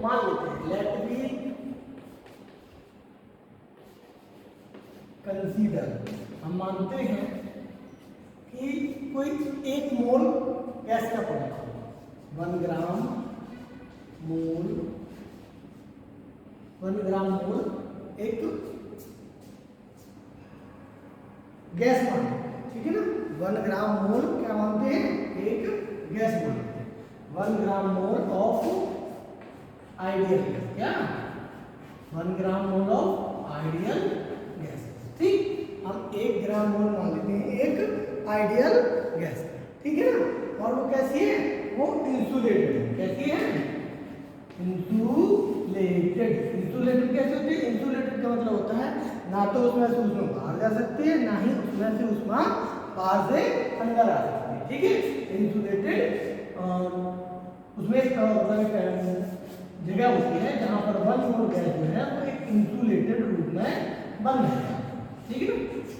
मान लेते हैं, लेट बी कंसीडर, हम मानते हैं कि कोई 1 मोल गैस का प्रोडक्ट 1 ग्राम मोल एक गैस मानते हैं, ठीक है ना। 1 ग्राम मोल क्या मानते हैं, एक गैस मानते हैं। 1 ग्राम मोल ऑफ आइडियल गैस, क्या 1 ग्राम मोल ऑफ आइडियल गैस, ठीक। हम 1 ग्राम मोल मान लेते हैं एक आइडियल गैस, ठीक है ना। और वो कैसी है, वो इंसुलेटेड है, कैसी है, इंसुलेटेड। इंसुलेटेड कैसे होती है, इंसुलेटेड का मतलब होता है ना तो उसमें से ऊष्मा बाहर जा सकती है, ना ही उसमें से ऊष्मा बाहर से अंदर आ सकती है, ठीक है। इंसुलेटेड उसमें जगह होती है जहां पर 1 मोल गैस जो है वो एक इंसुलेटेड रूप में बंद है, ठीक है ना।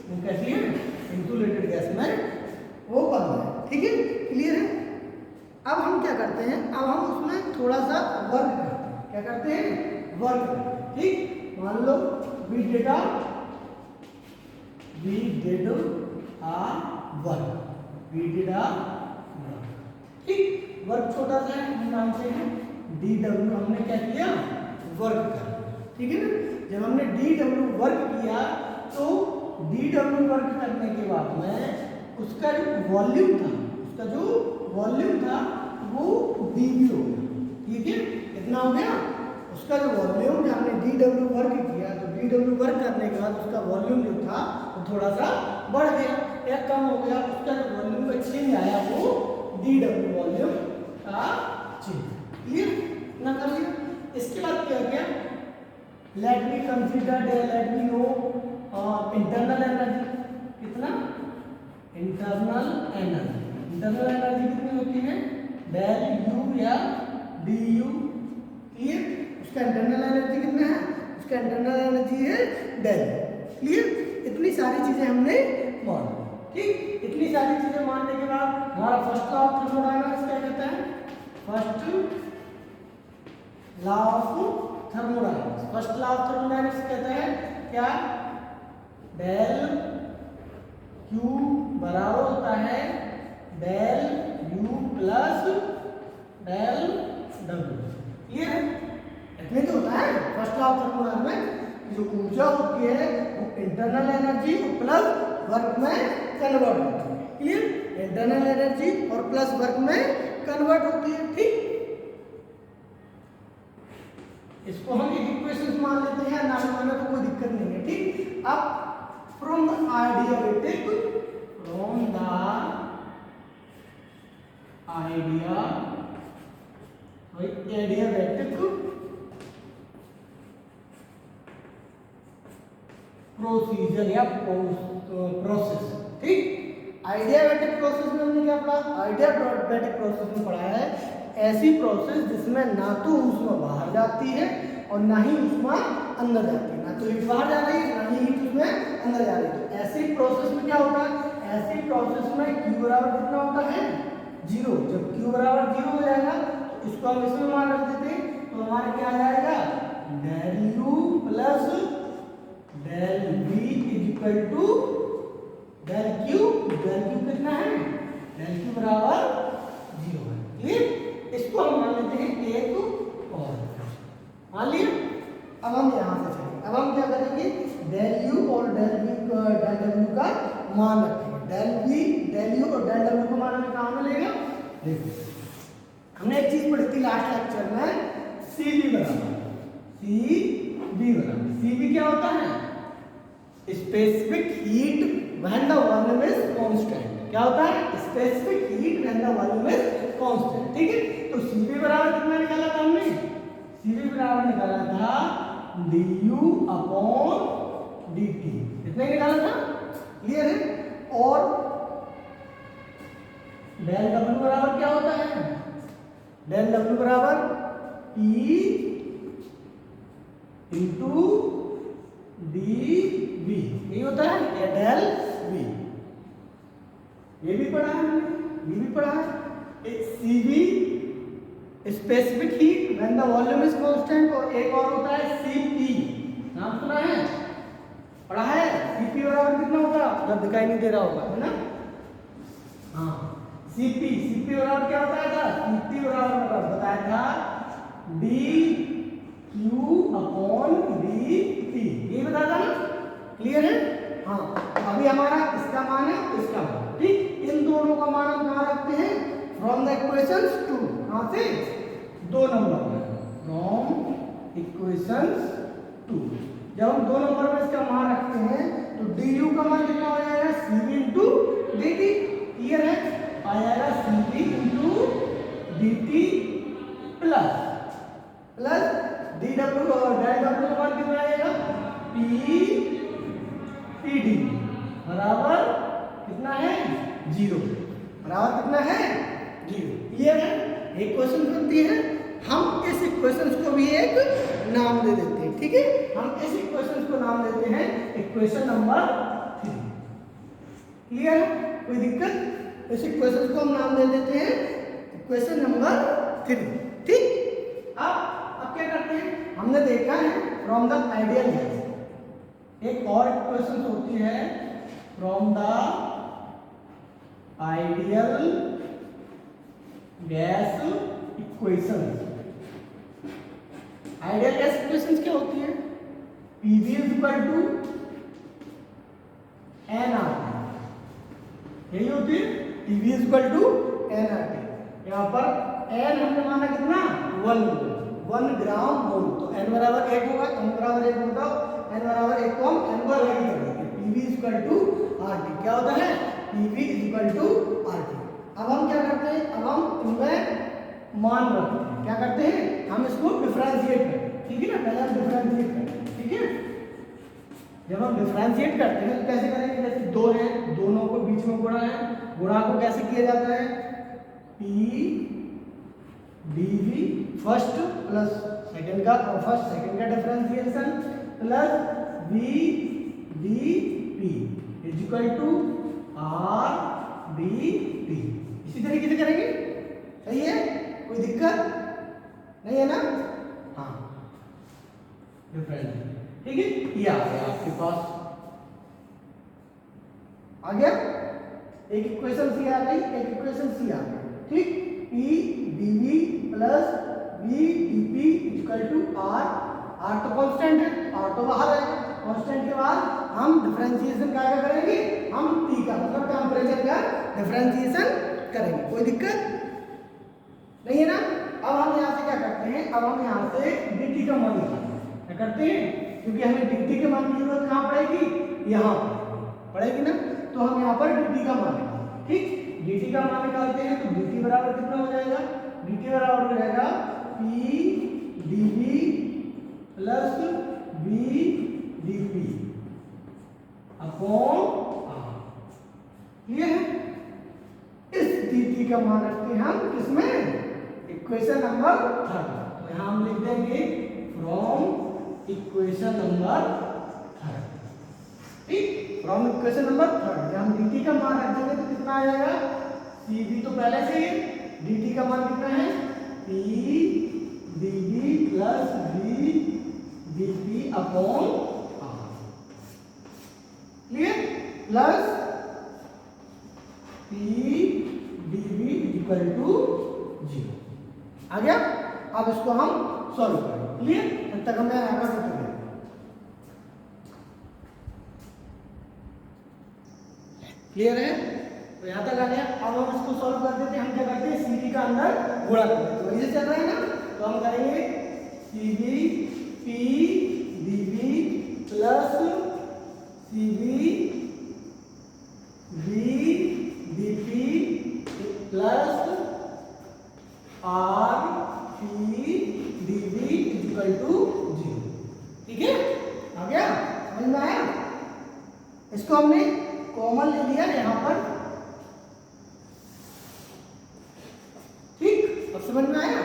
वो कैसी है, इंसुलेटेड गैस में वो बंद है, ठीक है, क्लियर है। अब हम क्या करते हैं, अब हम उसमें थोड़ा सा वर्क करते हैं, क्या करते हैं, वर्क करते हैं, ठीक। मान लो वी डिड आ वर्क, ठीक। वर्क छोटा सा है, हम मानते हैं DW, हमने क्या किया, वर्क कर, ठीक है ना। जब हमने DW वर्क किया तो DW वर्क करने के बाद में उसका जो वॉल्यूम था वो dV हो गया, ठीक है। कितना हो गया, उसका जो वॉल्यूम, जब हमने DW वर्क किया तो DW वर्क करने के बाद उसका वॉल्यूम जो था वो थोड़ा सा बढ़ गया या कम हो गया, उसका जो वॉल्यूम का चेंज आया वो DW वॉल्यूम का चेंज, क्लियर ना कर लिया। इसके बाद क्या किया, let me consider, let me know internal energy, कितना, इंटरनल एनर्जी कितनी होती है, डेल यू या du, क्लियर। उसका इंटरनल एनर्जी कितना है, उसका इंटरनल एनर्जी है डेल, क्लियर। इतनी सारी चीजें हमने मान, ठीक। इतनी सारी चीजें मानने के बाद हमारा फर्स्ट लॉ ऑफ थर्मोडायनामिक्स क्या कहता है, फर्स्ट लॉ ऑफ थर्मोडायनामिक्स कहता है क्या, डेल क्यू बराबर होता है del U plus del W, clear है। इतने तो होता है फर्स्ट लॉ ऑफ थर्मोडायनामिक्स, जो ऊर्जा होती है वो इंटरनल एनर्जी प्लस वर्क में कन्वर्ट होती है, क्लियर। इंटरनल एनर्जी और प्लस वर्क में कन्वर्ट होती है, ठीक। इसको हम एक इक्वेशन मान लेते हैं, ना माने तो कोई दिक्कत नहीं है, ठीक। अब फ्रॉम द आइडियाबैटिक प्रोसीजर या प्रोसेस, ठीक। आइडियाबैटिक प्रोसेस में हमने क्या पढ़ा, आइडियाबैटिक प्रोसेस में पढ़ा है ऐसी प्रोसेस जिसमें ना तो ऊष्मा बाहर जाती है और ना ही ऊष्मा अंदर जाती है, ना तो हीट बाहर जा रही है ना ही हीट उसमें अंदर जा रही है। तो ऐसी प्रोसेस में क्या होता है, ऐसी प्रोसेस में Q बराबर कितना होता है, 0। जब Q बराबर 0 हो जाएगा तो इसको हम इसमें मान रख देते हैं, तो हमारा क्या आ जाएगा, del U plus del V is equal to del Q कितना है, डेल Q बराबर 0 है, क्लियर। इसको हम मान लेते हैं एक और, मान लिया। अब हम यहाँ से चलेंगे, अब हम क्या करेंगे, डेल U और डेल W का मान रखेंगे। डेल U और डेल W को मान हमें कहाँ मिलेगा, देखो हमने एक चीज पढ़ी थी लास्ट लेक्चर में, CB बराबर CB क्या होता है, specific heat when the volume is constant. क्या होता है, specific heat when the volume is constant, ठीक है। तो CB बराबर कितना निकाला था हमने, CB बराबर निकाला था du अपॉन dt, कितना निकाला था, क्लियर है। और डेल W बराबर क्या होता है, डेल W बराबर P इंटू dV, यही होता है, या डेल V, ये भी पढ़ा है, ये भी पढ़ा है। एक CB specific heat when the volume is constant, और एक और होता है Cp, नाम सुना है, पढ़ा है। Cp बराबर कितना होगा, जब दिखाई नहीं दे रहा होगा, है ना। हाँ, Cp बराबर क्या होता था, Cp बराबर बताया था dQ/dt, ये बताया था ना, क्लियर है। हाँ, अभी हमारा इसका मान है, इसका मान, ठीक। इन दोनों का मान हम कहाँ रखते हैं, फ्रॉम द इक्वेशंस 2, कहाँ से, 2 नंबर में, फ्रॉम इक्वेशंस 2। जब हम 2 नंबर में इसका मान रखते हैं तो du का मान कितना हो जाएगा, Cv इंटू dt, क्लियर है, आ जाएगा Cv into dt plus dw, और डेल w का मान कितना आएगा, pd बराबर कितना है, 0, बराबर कितना है, 0, क्लियर है। एक क्वेश्चन बनती है, हम इस इक्वेशंस को भी एक नाम दे देते हैं, ठीक है। हम इस इक्वेशंस को नाम देते हैं इक्वेशन नंबर 3, क्लियर है, कोई दिक्कत। इस इक्वेशंस को हम नाम दे देते हैं इक्वेशन नंबर 3, ठीक। अब क्या करते हैं, हमने देखा है फ्रॉम द आइडियल गैस, एक और इक्वेशन होती है from the ideal gas equation. Ideal gas equations क्या होती है, PV = nRT, यही होती है, PV = nRT। यहाँ पर n हमने माना कितना, 1 ग्राम मोल, तो n बराबर 1 होगा, n बराबर 1 होगा, n बराबर 1 को हम n पर रख देंगे, PV = RT, क्या होता है, PV = RT। अब हम क्या करते हैं, अब हम इनमें मान रखते हैं, क्या करते हैं, हम इसको डिफरेंशिएट करते हैं, ठीक है ना, पहले हम डिफरेंशिएट करते हैं, ठीक है। जब हम डिफरेंशिएट करते हैं तो कैसे करेंगे, जैसे 2 है, दोनों को बीच में गुणा है, गुणा को कैसे किया जाता है, P dV first plus second का, और फर्स्ट सेकंड का differentiation plus V dP = R dt, इसी तरीके से करेंगे, सही है, कोई दिक्कत नहीं है ना। हाँ, डिफरेंट, ठीक है, ये आ गया आपके पास, आ गया, एक इक्वेशन सी आ गई, एक इक्वेशन सी आ गई, ठीक। P dV plus V dP = R तो कांस्टेंट है, R तो बाहर है, कांस्टेंट के बाद हम डिफरेंशिएशन क्या करेंगे, हम T का मतलब टेम्परेचर का डिफरेंशिएशन करेंगे, कोई दिक्कत नहीं है ना। अब हम यहाँ से क्या करते हैं, अब हम यहाँ से dt का मान निकालते हैं, क्या करते हैं, क्योंकि हमें dt के मान की जरूरत कहाँ पड़ेगी, यहाँ पड़ेगी ना, तो हम यहाँ पर dt का मान निकालते हैं, ठीक। dt का मान निकालते हैं तो dt बराबर कितना हो जाएगा, dt बराबर हो जाएगा P dV plus V dP upon R, clear है। इस dt का मान रखते हैं हम किसमें, इक्वेशन नंबर 3, तो यहाँ हम लिख देंगे फ्रॉम इक्वेशन नंबर 3, ठीक, फ्रॉम इक्वेशन नंबर 3। हम dt का मान रख देंगे तो कितना आ जाएगा, Cv तो पहले से ही, dt का मान कितना है, P dV plus V dP upon R, clear, plus P dV = 0, आ गया। अब इसको हम सॉल्व करेंगे, क्लियर, तब तक हमें यहाँ पर क्लियर है, तो यहाँ तक आ गया। अब हम इसको सॉल्व कर देते हैं, हम क्या करते हैं, Cv का अंदर गुणा कर देते हैं, तो इसे चल रहा है ना, तो हम करेंगे Cv P dV plus Cv V dP plus R P dV = 0, ठीक है, आ गया, समझ में आया। इसको हमने कॉमन ले लिया यहाँ पर, ठीक, अब समझ में आया,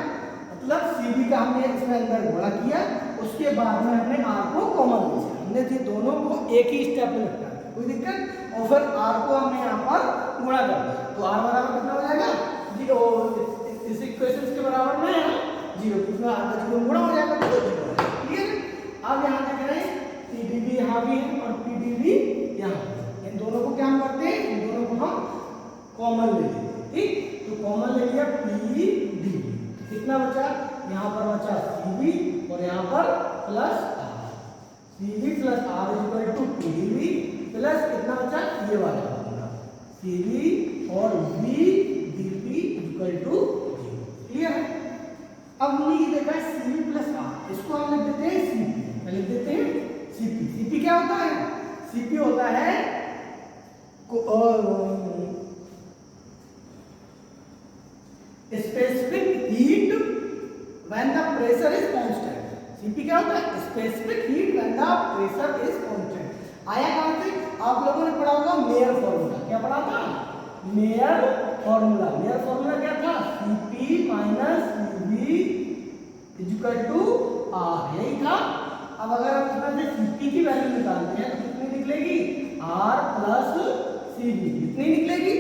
मतलब Cv का हमने इसमें अंदर गुणा किया, उसके बाद में हमने R को कॉमन ले लिया, हमने ये दोनों को एक ही स्टेप में रखा, कोई दिक्कत, और फिर R को हमने यहाँ पर गुणा कर दिया, तो R बराबर कितना हो जाएगा, इस इक्वेशन के बराबर में है, जीरो, इसमें आधा जीरो गुणा हो जाएगा तो जीरो है। ठीक है। अब यहाँ देख रहे हैं पी डी बी यहाँ भी है और पी डी बी यहाँ, इन दोनों को क्या हम करते हैं, इन दोनों को हम कॉमन ले लेते हैं। ठीक, तो कॉमन ले लिया पी डी बी, कितना बचा, यहाँ पर बचा सी बी और यहाँ पर plus R, C B plus R equal to P D B plus कितना बचा, ये वाला फॉर्मूला सी बी और B D P equal to zero. Clear है। अब हमने ये देखा है सी बी प्लस आर, इसको हम लिख देते हैं सी पी, लिख देते हैं सी पी। सी पी क्या होता है, सी पी होता है specific heat when the pressure is constant. CP क्या होता है, specific heat when the pressure is constant. आया कहां से, आप लोगों ने पढ़ा होगा मेयर फॉर्मूला, क्या पढ़ा था, मेयर फॉर्मूला। मेयर फॉर्मूला क्या था, CP minus CB equal to R, यही था। अब अगर हम इसमें से सीपी की वैल्यू निकालते हैं तो कितनी निकलेगी, आर प्लस सीबी, कितनी निकलेगी,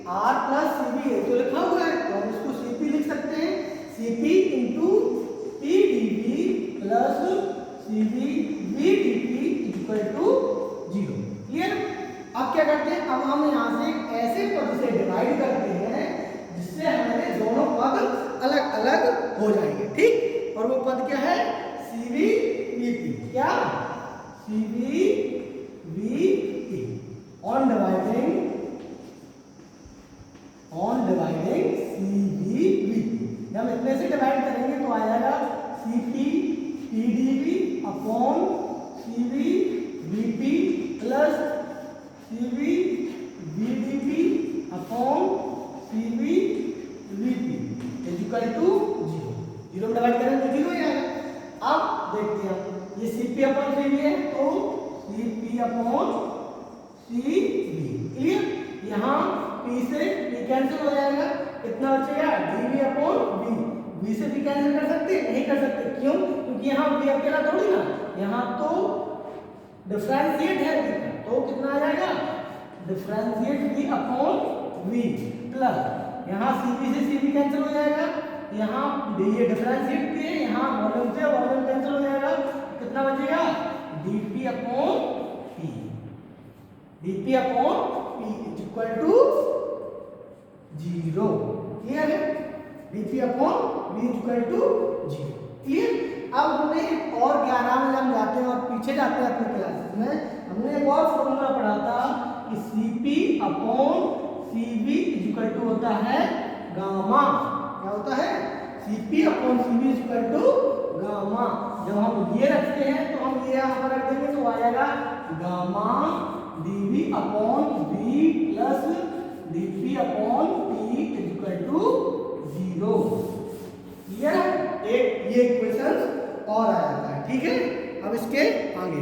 आर प्लस सीबी, ये तो लिखा हुआ है तो हम इसको सीपी लिख सकते हैं, CP into P D B plus CB B D P equal to zero. Clear. अब क्या करते हैं, अब हम यहाँ से एक ऐसे पद से डिवाइड करते हैं जिससे हमारे दोनों पद अलग अलग हो जाएंगे। ठीक, और वो पद क्या है, सीबी बी पी, क्या, CB B P on dividing C B B. जब इतने से डिवाइड करेंगे तो आ जाएगा C P P D B upon C B B P plus C B B D P upon C B B P equal to zero. Zero में divide करेंगे तो जीरो ही आएगा। अब देखते हैं ये C P upon C B है तो C P upon C B. Clear. यहाँ पी से पी कैंसिल हो जाएगा, कितना बचेगा, D B upon B. B से भी कैंसिल कर सकते हैं, नहीं कर सकते, क्यों, क्योंकि यहाँ बी अकेला थोड़ी ना, यहाँ तो डिफरेंशिएट है बी का, तो कितना आ जाएगा, differentiate B upon B plus यहाँ सी बी से सी बी कैंसिल हो जाएगा, यहाँ ये डिफरेंशिएट भी है, यहाँ वॉल्यूम से वॉल्यूम कैंसिल हो जाएगा, कितना बचेगा, D P upon P, D P upon P equal to zero. Clear है, dp upon v equal to zero. Clear. अब हमने और 11 में हम जाते हैं और पीछे जाते हैं अपने क्लासेस में, हमने एक और फॉर्मूला पढ़ा था कि cp upon cv equal to होता है गामा। क्या होता है, cp upon cv equal to gamma. जब हम ये रखते हैं तो हम ये यहाँ पर रख देंगे तो आ जाएगा gamma dv upon v plus dp upon p equal to zero. Clear है, एक ये इक्वेशन और आ जाता है। ठीक है, अब इसके आगे